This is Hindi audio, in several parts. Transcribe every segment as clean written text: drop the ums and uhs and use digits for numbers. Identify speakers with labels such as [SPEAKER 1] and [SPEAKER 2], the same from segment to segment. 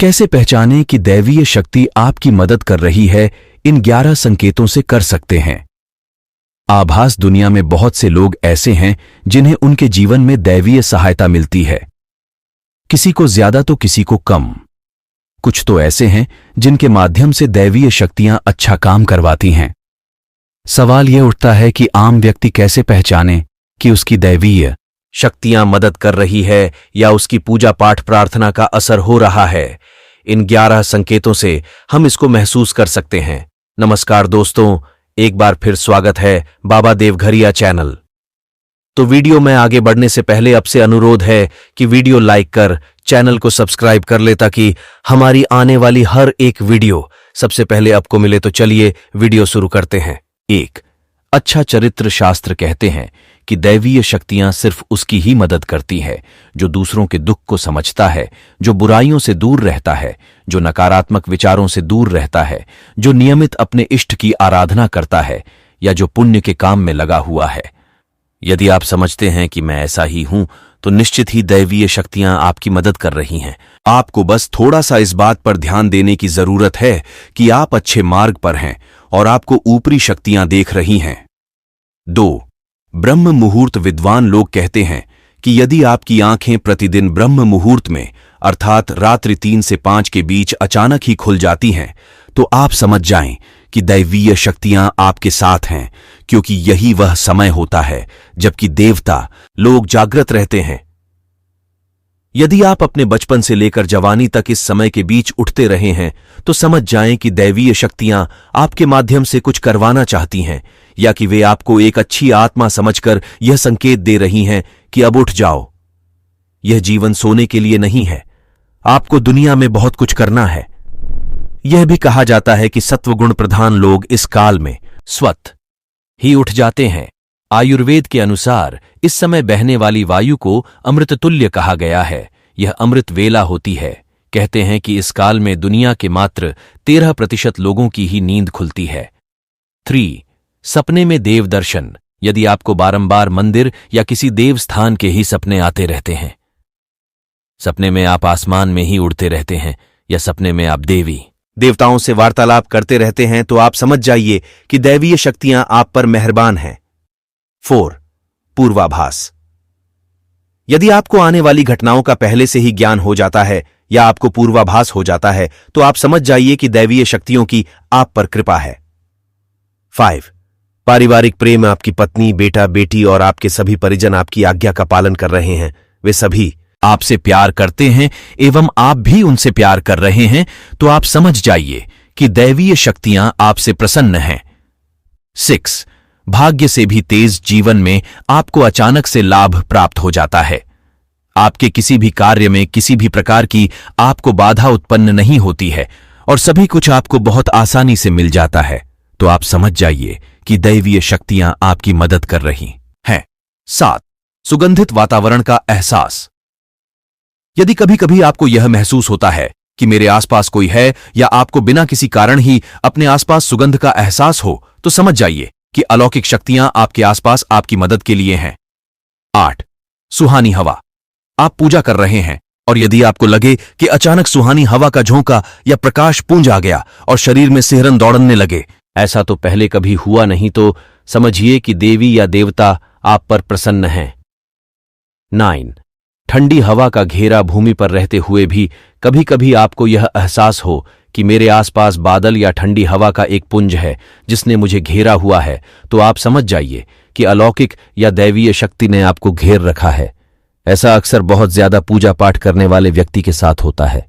[SPEAKER 1] कैसे पहचानें कि दैवीय शक्ति आपकी मदद कर रही है? इन 11 संकेतों से कर सकते हैं। आभास दुनिया में बहुत से लोग ऐसे हैं जिन्हें उनके जीवन में दैवीय सहायता मिलती है, किसी को ज्यादा तो किसी को कम। कुछ तो ऐसे हैं जिनके माध्यम से दैवीय शक्तियां अच्छा काम करवाती हैं। सवाल यह उठता है कि आम व्यक्ति कैसे पहचाने कि उसकी दैवीय शक्तियां मदद कर रही है या उसकी पूजा पाठ प्रार्थना का असर हो रहा है। इन 11 संकेतों से हम इसको महसूस कर सकते हैं। नमस्कार दोस्तों, एक बार फिर स्वागत है बाबा देवघरिया चैनल। तो वीडियो में आगे बढ़ने से पहले आपसे अनुरोध है कि वीडियो लाइक कर चैनल को सब्सक्राइब कर ले ताकि हमारी आने वाली हर एक वीडियो सबसे पहले आपको मिले। तो चलिए वीडियो शुरू करते हैं। 1. अच्छा चरित्र शास्त्र कहते हैं कि दैवीय शक्तियां सिर्फ उसकी ही मदद करती है जो दूसरों के दुख को समझता है, जो बुराइयों से दूर रहता है, जो नकारात्मक विचारों से दूर रहता है, जो नियमित अपने इष्ट की आराधना करता है या जो पुण्य के काम में लगा हुआ है। यदि आप समझते हैं कि मैं ऐसा ही हूं तो निश्चित ही दैवीय शक्तियां आपकी मदद कर रही हैं। आपको बस थोड़ा सा इस बात पर ध्यान देने की जरूरत है कि आप अच्छे मार्ग पर हैं और आपको ऊपरी शक्तियां देख रही हैं। 2. ब्रह्म मुहूर्त विद्वान लोग कहते हैं कि यदि आपकी आंखें प्रतिदिन ब्रह्म मुहूर्त में अर्थात रात्रि 3 से 5 के बीच अचानक ही खुल जाती हैं तो आप समझ जाएं कि दैवीय शक्तियां आपके साथ हैं, क्योंकि यही वह समय होता है जबकि देवता लोग जागृत रहते हैं। यदि आप अपने बचपन से लेकर जवानी तक इस समय के बीच उठते रहे हैं तो समझ जाएं कि दैवीय शक्तियां आपके माध्यम से कुछ करवाना चाहती हैं या कि वे आपको एक अच्छी आत्मा समझकर यह संकेत दे रही हैं कि अब उठ जाओ। यह जीवन सोने के लिए नहीं है, आपको दुनिया में बहुत कुछ करना है। यह भी कहा जाता है कि सत्वगुण प्रधान लोग इस काल में स्वतः ही उठ जाते हैं। आयुर्वेद के अनुसार इस समय बहने वाली वायु को अमृततुल्य कहा गया है। यह अमृत वेला होती है। कहते हैं कि इस काल में दुनिया के मात्र 13% लोगों की ही नींद खुलती है। 3. सपने में देव दर्शन। यदि आपको बारंबार मंदिर या किसी देव स्थान के ही सपने आते रहते हैं, सपने में आप आसमान में ही उड़ते रहते हैं या सपने में आप देवी देवताओं से वार्तालाप करते रहते हैं तो आप समझ जाइए कि दैवीय शक्तियां आप पर मेहरबान हैं। 4. पूर्वाभास। यदि आपको आने वाली घटनाओं का पहले से ही ज्ञान हो जाता है या आपको पूर्वाभास हो जाता है तो आप समझ जाइए कि दैवीय शक्तियों की आप पर कृपा है। 5. पारिवारिक प्रेम। आपकी पत्नी, बेटा, बेटी और आपके सभी परिजन आपकी आज्ञा का पालन कर रहे हैं। वे सभी आपसे प्यार करते हैं एवं आप भी उनसे प्यार कर रहे हैं तो आप समझ जाइए कि दैवीय शक्तियां आपसे प्रसन्न हैं। 6. भाग्य से भी तेज जीवन में आपको अचानक से लाभ प्राप्त हो जाता है। आपके किसी भी कार्य में किसी भी प्रकार की आपको बाधा उत्पन्न नहीं होती है और सभी कुछ आपको बहुत आसानी से मिल जाता है तो आप समझ जाइए कि दैवीय शक्तियां आपकी मदद कर रही हैं। 7. सुगंधित वातावरण का एहसास। यदि कभी कभी आपको यह महसूस होता है कि मेरे आसपास कोई है या आपको बिना किसी कारण ही अपने आसपास सुगंध का एहसास हो तो समझ जाइए कि अलौकिक शक्तियां आपके आसपास आपकी मदद के लिए हैं। 8. सुहानी हवा। आप पूजा कर रहे हैं और यदि आपको लगे कि अचानक सुहानी हवा का झोंका या प्रकाश पुंज आ गया और शरीर में सिहरन दौड़ने लगे, ऐसा तो पहले कभी हुआ नहीं, तो समझिए कि देवी या देवता आप पर प्रसन्न हैं। 9. ठंडी हवा का घेरा। भूमि पर रहते हुए भी कभी कभी आपको यह एहसास हो कि मेरे आसपास बादल या ठंडी हवा का एक पुंज है जिसने मुझे घेरा हुआ है तो आप समझ जाइए कि अलौकिक या दैवीय शक्ति ने आपको घेर रखा है। ऐसा अक्सर बहुत ज्यादा पूजा पाठ करने वाले व्यक्ति के साथ होता है।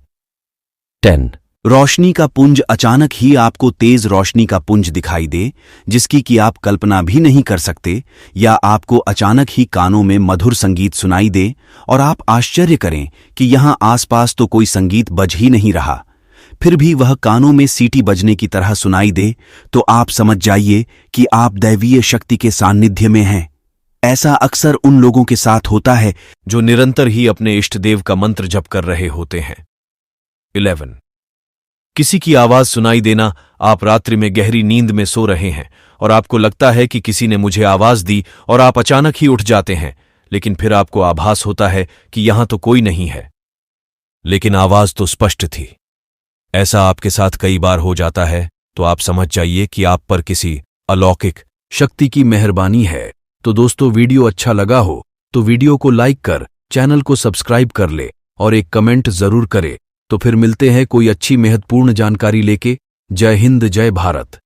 [SPEAKER 1] 10. रोशनी का पुंज। अचानक ही आपको तेज रोशनी का पुंज दिखाई दे जिसकी कि आप कल्पना भी नहीं कर सकते, या आपको अचानक ही कानों में मधुर संगीत सुनाई दे और आप आश्चर्य करें कि यहां आसपास तो कोई संगीत बज ही नहीं रहा, फिर भी वह कानों में सीटी बजने की तरह सुनाई दे तो आप समझ जाइए कि आप दैवीय शक्ति के सान्निध्य में हैं। ऐसा अक्सर उन लोगों के साथ होता है जो निरंतर ही अपने इष्ट देव का मंत्र जप कर रहे होते हैं। 11. किसी की आवाज सुनाई देना। आप रात्रि में गहरी नींद में सो रहे हैं और आपको लगता है कि किसी ने मुझे आवाज दी और आप अचानक ही उठ जाते हैं, लेकिन फिर आपको आभास होता है कि यहां तो कोई नहीं है, लेकिन आवाज तो स्पष्ट थी। ऐसा आपके साथ कई बार हो जाता है तो आप समझ जाइए कि आप पर किसी अलौकिक शक्ति की मेहरबानी है। तो दोस्तों, वीडियो अच्छा लगा हो तो वीडियो को लाइक कर चैनल को सब्सक्राइब कर ले और एक कमेंट जरूर करे। तो फिर मिलते हैं कोई अच्छी महत्वपूर्ण जानकारी लेके। जय हिंद, जय भारत।